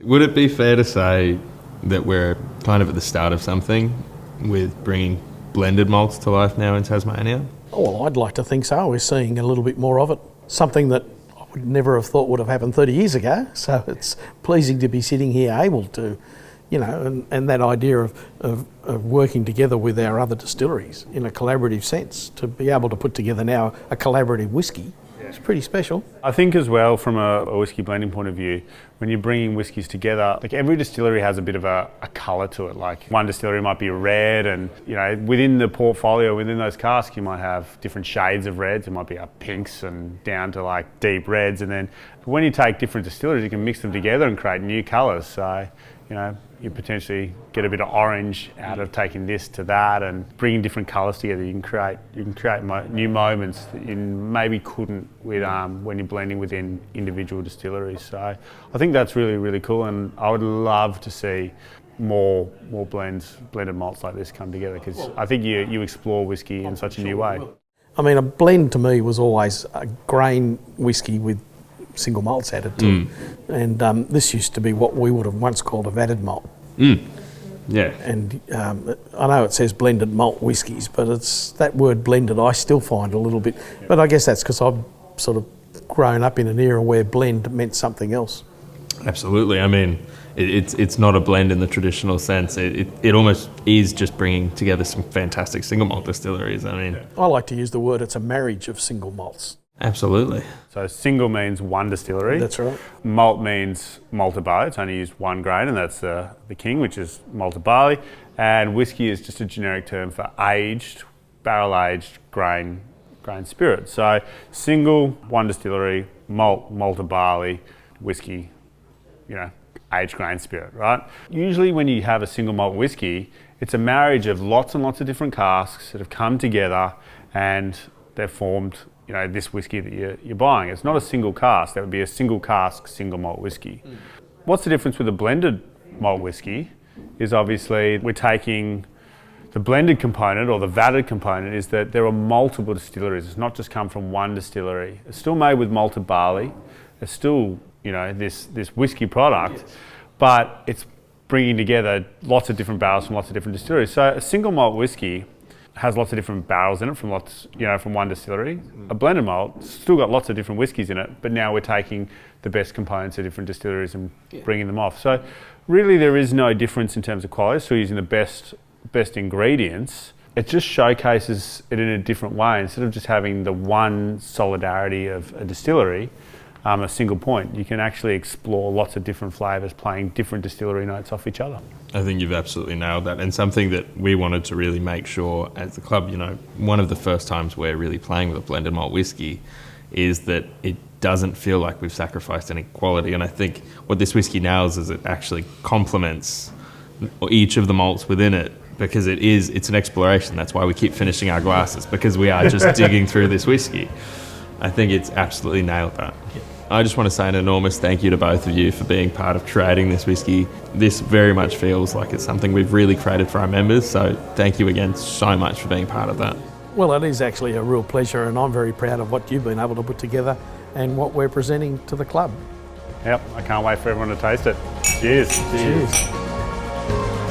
Would it be fair to say that we're kind of at the start of something with bringing blended malts to life now in Tasmania? Oh, well, I'd like to think so. We're seeing a little bit more of it. Something that I would never have thought would have happened 30 years ago. So it's pleasing to be sitting here able to, and that idea of working together with our other distilleries in a collaborative sense, to be able to put together now a collaborative whisky. It's pretty special. I think as well, from a whisky blending point of view, when you're bringing whiskies together, like every distillery has a bit of a colour to it. Like one distillery might be red, and within the portfolio, within those casks, you might have different shades of reds. It might be up pinks and down to like deep reds, and then when you take different distilleries, you can mix them together and create new colours. So you potentially get a bit of orange out of taking this to that, and bringing different colours together. You can create new moments that you maybe couldn't with when you're blending within individual distilleries. So I think that's really, really cool, and I would love to see more blended malts like this come together, because I think you explore whisky in such a new way. I mean, a blend to me was always a grain whisky with single malts added to it. And this used to be what we would have once called a vatted malt. Yeah. And I know it says blended malt whiskies, but it's that word blended I still find a little bit, but I guess that's because I've sort of grown up in an era where blend meant something else. Absolutely. I mean, it's not a blend in the traditional sense. It almost is just bringing together some fantastic single malt distilleries. I mean, I like to use the word it's a marriage of single malts. Absolutely. So single means one distillery. That's right. Malt means malted barley. It's only used one grain, and that's the king, which is malted barley. And whiskey is just a generic term for aged, barrel-aged grain spirit. So single, one distillery, malted barley, whiskey, aged grain spirit, right? Usually when you have a single malt whiskey, it's a marriage of lots and lots of different casks that have come together and they've formed this whiskey that you're buying. It's not a single cask. That would be a single cask, single malt whiskey. What's the difference with a blended malt whiskey is obviously we're taking the blended component, or the vatted component, is that there are multiple distilleries. It's not just come from one distillery. It's still made with malted barley. It's still, this whiskey product, yes, but it's bringing together lots of different barrels from lots of different distilleries. So a single malt whiskey has lots of different barrels in it from from one distillery. A blended malt still got lots of different whiskies in it, but now we're taking the best components of different distilleries and bringing them off. So really there is no difference in terms of quality. Still using the best ingredients. It just showcases it in a different way. Instead of just having the one solidarity of a distillery, a single point, you can actually explore lots of different flavours playing different distillery notes off each other. I think you've absolutely nailed that, and something that we wanted to really make sure as the club, one of the first times we're really playing with a blended malt whiskey is that it doesn't feel like we've sacrificed any quality. And I think what this whiskey nails is it actually complements each of the malts within it, because it's an exploration. That's why we keep finishing our glasses, because we are just digging through this whiskey. I think it's absolutely nailed that. I just want to say an enormous thank you to both of you for being part of creating this whiskey. This very much feels like it's something we've really created for our members, so thank you again so much for being part of that. Well, it is actually a real pleasure, and I'm very proud of what you've been able to put together and what we're presenting to the club. Yep, I can't wait for everyone to taste it. Cheers. Cheers.